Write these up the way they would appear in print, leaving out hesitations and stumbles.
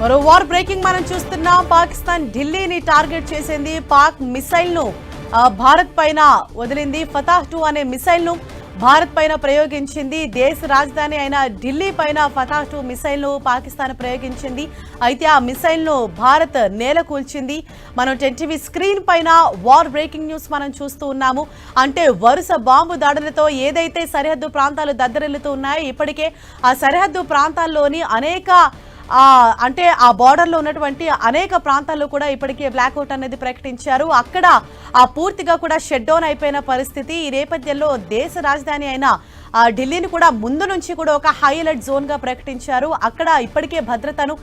మరో war breaking మనం చూస్తున్నాం. పాకిస్తాన్ ఢిల్లీని టార్గెట్ చేసింది. పాక్ మిసైల్ ను భారత్ పైన వదిలింది. ఫతాహ్ 2 అనే మిసైల్ ను భారత్ పైన ప్రయోగించింది. దేశ రాజధాని అయిన ఢిల్లీ పైన ఫతాహ్ 2 మిసైల్ ను పాకిస్తాన్ ప్రయోగించింది. అయితే ఆ మిసైల్ ను భారత్ నేలకూల్చింది. మనం 10 స్క్రీన్ పైన వార్ బ్రేకింగ్ న్యూస్ మనం చూస్తూ ఉన్నాము. అంటే వరుస బాంబు దాడులతో ఏదైతే సరిహద్దు ప్రాంతాలు దద్దరిల్లుతూ ఉన్నాయో ఇప్పటికే ఆ సరిహద్దు ప్రాంతాల్లోని అనేక అంటే ఆ బార్డర్ లో ఉన్నటువంటి అనేక ప్రాంతాల్లో కూడా ఇప్పటికే బ్లాక్అవుట్ అనేది ప్రకటించారు. అక్కడ పూర్తిగా కూడా షట్ డౌన్ అయిపోయిన పరిస్థితి. ఈ నేపథ్యంలో దేశ రాజధాని అయిన ఢిల్లీని కూడా ముందు నుంచి కూడా ఒక హై అలర్ట్ జోన్ గా ప్రకటించారు. అక్కడ ఇప్పటికే భద్రతను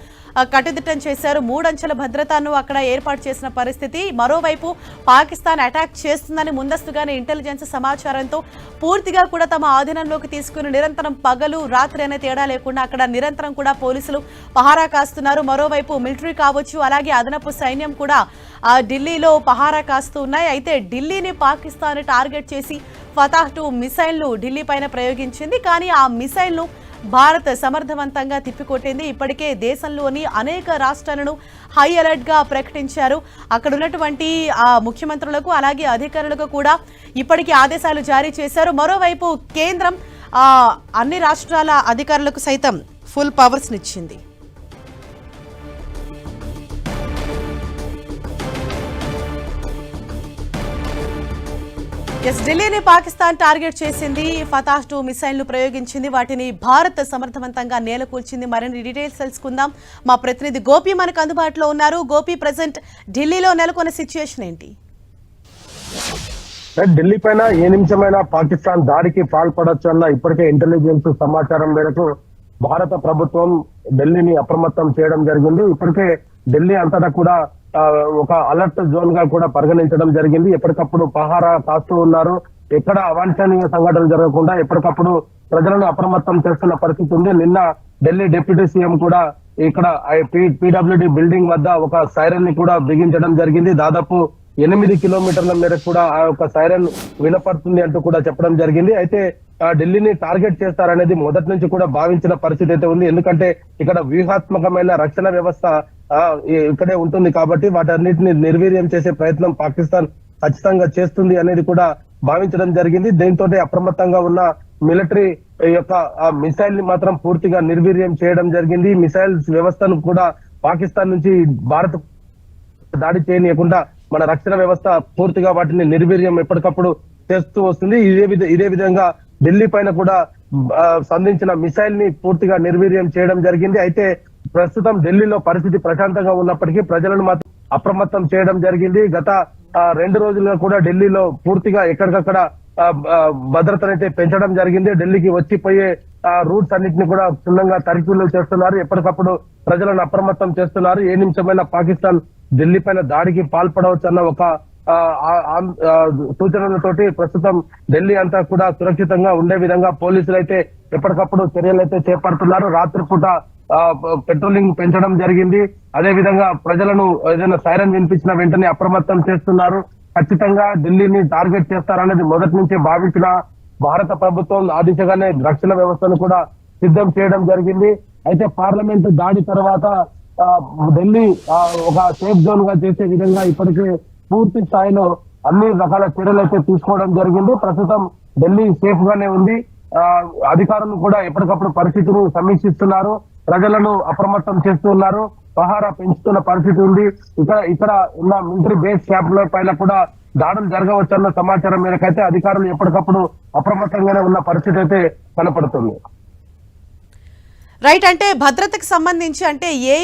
కట్టుదిట్టం చేశారు. 3 అంచెల భద్రతను అక్కడ ఏర్పాటు చేసిన పరిస్థితి. మరోవైపు పాకిస్తాన్ అటాక్ చేస్తుందని ముందస్తుగానే ఇంటెలిజెన్స్ సమాచారంతో పూర్తిగా కూడా తమ ఆధీనంలోకి తీసుకుని నిరంతరం పగలు రాత్రి అనే తేడా లేకుండా అక్కడ నిరంతరం కూడా పోలీసులు పహారా కాస్తున్నారు. మరోవైపు మిలిటరీ కావచ్చు, అలాగే అదనపు సైన్యం కూడా ఢిల్లీలో పహారా కాస్తూ ఉన్నాయి. అయితే ఢిల్లీని పాకిస్తాన్ టార్గెట్ చేసి ఫతాహ్ 2 మిసైల్ ను ఢిల్లీ పైన ప్రయోగించింది. కానీ ఆ మిసైల్ ను భారత్ సమర్థవంతంగా తిప్పికొట్టింది. ఇప్పటికే దేశంలోని అనేక రాష్ట్రాలను హై అలర్ట్ గా ప్రకటించారు. అక్కడ ఉన్నటువంటి ముఖ్యమంత్రులకు అలాగే అధికారులకు కూడా ఇప్పటికే ఆదేశాలు జారీ చేశారు. మరోవైపు కేంద్రం అన్ని రాష్ట్రాల అధికారులకు సైతం ఫుల్ పవర్స్ నిచ్చింది. ఢిల్లీని పాకిస్తాన్ టార్గెట్ చేసింది. ఫతాహ్ 2 మిసైల్ ను ప్రయోగించింది. వాటిని భారత్ సమర్థవంతంగా నేలకూల్చింది. మరిన్ని డీటెయిల్స్ తెలుసుకుందాం. మా ప్రతినిధి గోపి మనకు అందుబాటులో ఉన్నారు. గోపి, ప్రెసెంట్ ఢిల్లీలో నెలకొన్న సిచ్యుయేషన్ ఏంటి? ఢిల్లీ పైన ఏ నిమిషమైనా పాకిస్తాన్ దాడికి పాల్పడొచ్చు అన్న ఇప్పటికే ఇంటెలిజెన్స్ సమాచారం మేరకు భారత ప్రభుత్వం ఢిల్లీని అప్రమత్తం చేయడం జరిగింది. ఇప్పటికే ఢిల్లీ అంతటా కూడా ఒక అలర్ట్ జోన్ గా కూడా పరిగణించడం జరిగింది. ఎప్పటికప్పుడు పహారా కాస్తూ ఉన్నారు. ఎక్కడ అవాంఛనీయ సంఘటనలు జరగకుండా ఎప్పటికప్పుడు ప్రజలను అప్రమత్తం చేస్తున్న పరిస్థితి ఉంది. నిన్న ఢిల్లీ డిప్యూటీ సీఎం కూడా ఇక్కడ పీడబ్ల్యూడీ బిల్డింగ్ వద్ద ఒక సైరన్ ని కూడా బిగించడం జరిగింది. దాదాపు 8 కిలోమీటర్ల మేరకు కూడా ఆ యొక్క సైరన్ వినపడుతుంది అంటూ కూడా చెప్పడం జరిగింది. అయితే ఢిల్లీని టార్గెట్ చేస్తారనేది మొదటి నుంచి కూడా భావించిన పరిస్థితి అయితే ఉంది. ఎందుకంటే ఇక్కడ వ్యూహాత్మకమైన రక్షణ వ్యవస్థ ఇక్కడే ఉంటుంది కాబట్టి వాటన్నిటిని నిర్వీర్యం చేసే ప్రయత్నం పాకిస్తాన్ ఖచ్చితంగా చేస్తుంది అనేది కూడా భావించడం జరిగింది. దీంతో అప్రమత్తంగా ఉన్న మిలిటరీ యొక్క మిసైల్ ని మాత్రం పూర్తిగా నిర్వీర్యం చేయడం జరిగింది. మిసైల్స్ వ్యవస్థను కూడా పాకిస్తాన్ నుంచి భారత్ దాడి చేయనీయకుండా మన రక్షణ వ్యవస్థ పూర్తిగా వాటిని నిర్వీర్యం ఎప్పటికప్పుడు చేస్తూ వస్తుంది. ఇదే విధంగా ఢిల్లీ పైన కూడా సంధించిన మిసైల్ ని పూర్తిగా నిర్వీర్యం చేయడం జరిగింది. అయితే ప్రస్తుతం ఢిల్లీలో పరిస్థితి ప్రశాంతంగా ఉన్నప్పటికీ ప్రజలను మాత్రం అప్రమత్తం చేయడం జరిగింది. గత 2 రోజులుగా కూడా ఢిల్లీలో పూర్తిగా ఎక్కడికక్కడ భద్రతనైతే పెంచడం జరిగింది. ఢిల్లీకి వచ్చిపోయే రూట్స్ అన్నింటినీ కూడా క్షుణ్ణంగా తనిఖీలు చేస్తున్నారు. ఎప్పటికప్పుడు ప్రజలను అప్రమత్తం చేస్తున్నారు. ఏ నిమిషమైనా పాకిస్తాన్ ఢిల్లీ పైన దాడికి పాల్పడవచ్చు అన్న ఒక సూచనలతోటి ప్రస్తుతం ఢిల్లీ అంతా కూడా సురక్షితంగా ఉండే విధంగా పోలీసులు అయితే ఎప్పటికప్పుడు చర్యలు అయితే చేపడుతున్నారు. రాత్రిపూట పెట్రోలింగ్ పెంచడం జరిగింది. అదే విధంగా ప్రజలను ఏదైనా సైరన్ వినిపించిన వెంటనే అప్రమత్తం చేస్తున్నారు. ఖచ్చితంగా ఢిల్లీని టార్గెట్ చేస్తారనేది మొదటి నుంచే భావించిన భారత ప్రభుత్వం ఆ దిశగానే రక్షణ వ్యవస్థను కూడా సిద్ధం చేయడం జరిగింది. అయితే పార్లమెంట్ దాడి తర్వాత ఢిల్లీ ఒక సేఫ్ జోన్ గా చేసే విధంగా ఇప్పటికే పూర్తి స్థాయిలో అన్ని రకాల చర్యలు అయితే తీసుకోవడం జరిగింది. ప్రస్తుతం ఢిల్లీ సేఫ్ గానే ఉంది. అధికారులు కూడా ఎప్పటికప్పుడు పరిస్థితిని సమీక్షిస్తున్నారు. ప్రజలను అప్రమత్తం చేస్తున్నారు. పహారా పెంచుతున్న పరిస్థితి ఉంది. ఇక్కడ ఉన్న మిలిటరీ బేస్ క్యాంపుల పైన కూడా దాడులు జరగవచ్చన్న సమాచారం మేరకైతే అధికారులు ఎప్పటికప్పుడు అప్రమత్తంగానే ఉన్న పరిస్థితి అయితే కనపడుతుంది. రైట్, అంటే భద్రతకు సంబంధించి అంటే ఏ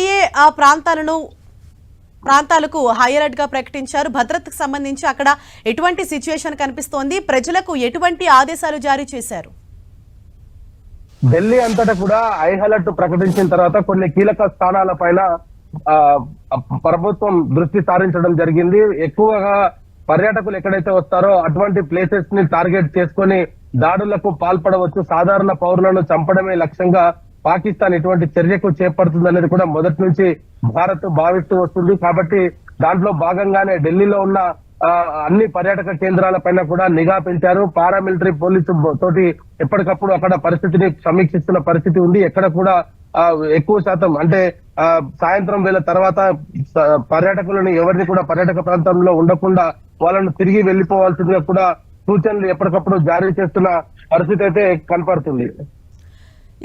ప్రాంతాలకు హై అలర్ట్ గా ప్రకటించారు? భద్రతకు సంబంధించి అక్కడ ఎటువంటి సిచ్యువేషన్ కనిపిస్తోంది? ప్రజలకు ఎటువంటి ఆదేశాలు జారీ చేశారు? ఢిల్లీ అంతటా కూడా హై అలర్ట్ ప్రకటించిన తర్వాత కొన్ని కీలక స్థానాల పైన ప్రభుత్వం దృష్టి సారించడం జరిగింది. ఎక్కువగా పర్యాటకులు ఎక్కడైతే వస్తారో అటువంటి ప్లేసెస్ ని టార్గెట్ చేసుకొని దాడులకు పాల్పడవచ్చు. సాధారణ పౌరులను చంపడమే లక్ష్యంగా పాకిస్తాన్ ఇటువంటి చర్యకు చేపడుతుంది అనేది కూడా మొదటి నుంచి భారత్ భావిస్తూ వస్తుంది. కాబట్టి దాంట్లో భాగంగానే ఢిల్లీలో ఉన్న అన్ని పర్యాటక కేంద్రాల పైన కూడా నిఘా పెంచారు. పారామిలిటరీ పోలీసు తోటి ఎప్పటికప్పుడు అక్కడ పరిస్థితిని సమీక్షిస్తున్న పరిస్థితి ఉంది. ఎక్కడ కూడా ఎక్కువ శాతం అంటే సాయంత్రం వేళ తర్వాత పర్యాటకులను ఎవరిని కూడా పర్యాటక ప్రాంతంలో ఉండకుండా వాళ్ళను తిరిగి వెళ్లిపోవాల్సిందిగా కూడా సూచనలు ఎప్పటికప్పుడు జారీ చేస్తున్న పరిస్థితి అయితే కనపడుతుంది.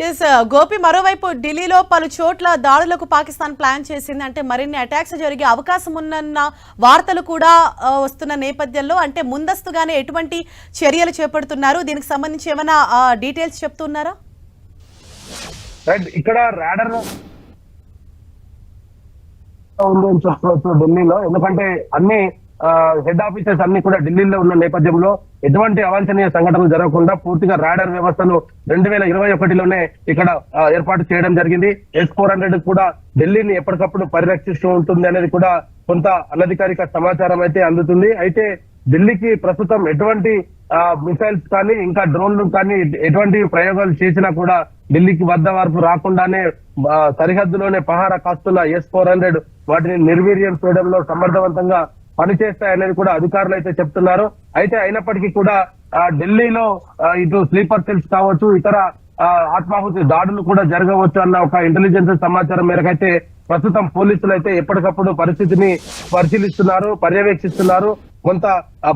ఎస్ గోపి, మరోవైపు ఢిల్లీలో పలు చోట్ల దాడులకు పాకిస్తాన్ ప్లాన్ చేసింది. అంటే మరిన్ని అటాక్స్ జరిగే అవకాశం ఉన్న వార్తలు కూడా వస్తున్న నేపథ్యంలో అంటే ముందస్తుగానే ఎటువంటి చర్యలు చేపడుతున్నారు, దీనికి సంబంధించి ఏమైనా డీటెయిల్స్ చెప్తున్నారా? ఇక్కడ రాడర్ ఉంది అని చెప్పుకోవచ్చు ఢిల్లీలో, ఎందుకంటే అన్ని హెడ్ ఆఫీసర్స్ అన్ని కూడా ఢిల్లీలో ఉన్న నేపథ్యంలో ఎటువంటి అవాంఛనీయ సంఘటనలు జరగకుండా పూర్తిగా రాడర్ వ్యవస్థను 2021లోనే ఇక్కడ ఏర్పాటు చేయడం జరిగింది. S-400 కూడా ఢిల్లీని ఎప్పటికప్పుడు పరిరక్షిస్తూ ఉంటుంది అనేది కూడా కొంత అనధికారిక సమాచారం అయితే అందుతుంది. అయితే ఢిల్లీకి ప్రస్తుతం ఎటువంటి మిసైల్స్ కానీ ఇంకా డ్రోన్లు కానీ ఎటువంటి ప్రయోగాలు చేసినా కూడా ఢిల్లీకి వద్ద వరకు రాకుండానే సరిహద్దులోనే పహారా కాస్తున్న S-400 వాటిని నిర్వీర్యం చేయడంలో సమర్థవంతంగా పనిచేస్తాయనేది కూడా అధికారులు అయితే చెప్తున్నారు. అయితే అయినప్పటికీ కూడా ఢిల్లీలో ఇటు స్లీపర్ సెల్స్ కావచ్చు, ఇతర ఆత్మాహుతి దాడులు కూడా జరగవచ్చు అన్న ఒక ఇంటెలిజెన్స్ సమాచారం మేరకైతే ప్రస్తుతం పోలీసులు అయితే ఎప్పటికప్పుడు పరిస్థితిని పరిశీలిస్తున్నారు, పర్యవేక్షిస్తున్నారు. కొంత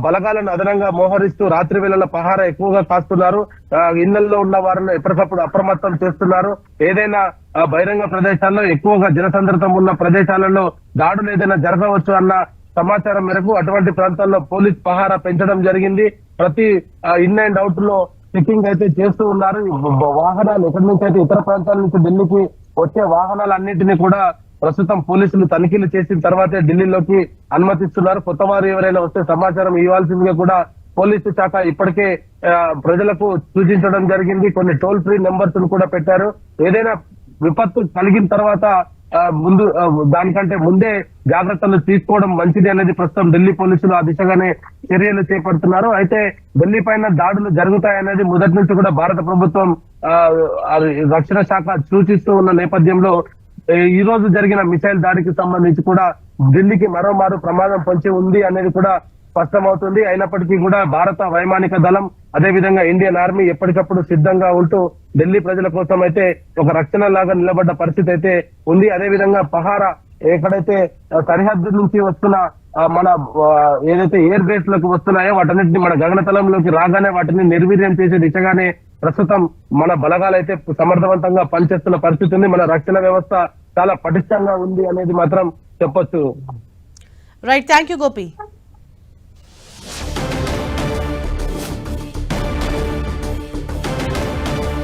బలగాలను అదనంగా మోహరిస్తూ రాత్రి వేళల పహారా ఎక్కువగా కాస్తున్నారు. ఇళ్లలో ఉన్న వారిని ఎప్పటికప్పుడు అప్రమత్తం చేస్తున్నారు. ఏదైనా బహిరంగ ప్రదేశాల్లో ఎక్కువగా జనసంద్రతం ఉన్న ప్రదేశాలలో దాడులు ఏదైనా జరగవచ్చు అన్న సమాచారం మేరకు అటువంటి ప్రాంతాల్లో పోలీస్ పహారా పెంచడం జరిగింది. ప్రతి ఇన్ అండ్ అవుట్ లో చెకింగ్ అయితే చేస్తూ ఉన్నారు. వాహనాలు ఎక్కడి నుంచి అయితే ఇతర ప్రాంతాల నుంచి ఢిల్లీకి వచ్చే వాహనాలన్నింటినీ కూడా ప్రస్తుతం పోలీసులు తనిఖీలు చేసిన తర్వాతే ఢిల్లీలోకి అనుమతిస్తున్నారు. కొత్త వారు ఎవరైనా వస్తే సమాచారం ఇవ్వాల్సిందిగా కూడా పోలీసు శాఖ ఇప్పటికే ప్రజలకు సూచించడం జరిగింది. కొన్ని టోల్ ఫ్రీ నెంబర్స్ కూడా పెట్టారు. ఏదైనా విపత్తు కలిగిన తర్వాత ముందు దానికంటే ముందే జాగ్రత్తలు తీసుకోవడం మంచిది అనేది ప్రస్తుతం ఢిల్లీ పోలీసులు ఆ దిశగానే చర్యలు చేపడుతున్నారు. అయితే ఢిల్లీ పైన దాడులు జరుగుతాయనేది మొదటి నుంచి కూడా భారత ప్రభుత్వం రక్షణ శాఖ సూచిస్తూ ఉన్న నేపథ్యంలో ఈ రోజు జరిగిన మిసైల్ దాడికి సంబంధించి కూడా ఢిల్లీకి మరోమారు ప్రమాదం పొంచి ఉంది అనేది కూడా స్పష్టమవుతుంది. అయినప్పటికీ కూడా భారత వైమానిక దళం అదేవిధంగా ఇండియన్ ఆర్మీ ఎప్పటికప్పుడు సిద్ధంగా ఉంటూ ఢిల్లీ ప్రజల కోసం అయితే ఒక రక్షణ లాగా నిలబడ్డ పరిస్థితి అయితే ఉంది. అదేవిధంగా పహారా ఎక్కడైతే సరిహద్దు నుంచి వస్తున్న మన ఏదైతే ఎయిర్ బేస్ లకు వస్తున్నాయో వాటన్నిటిని మన గగనతలంలోకి రాగానే వాటిని నిర్వీర్యం చేసే దిశగానే ప్రస్తుతం మన బలగాలు అయితే సమర్థవంతంగా పనిచేస్తున్న పరిస్థితి ఉంది. మన రక్షణ వ్యవస్థ చాలా పటిష్టంగా ఉంది అనేది మాత్రం చెప్పొచ్చు. Right, thank you Gopi.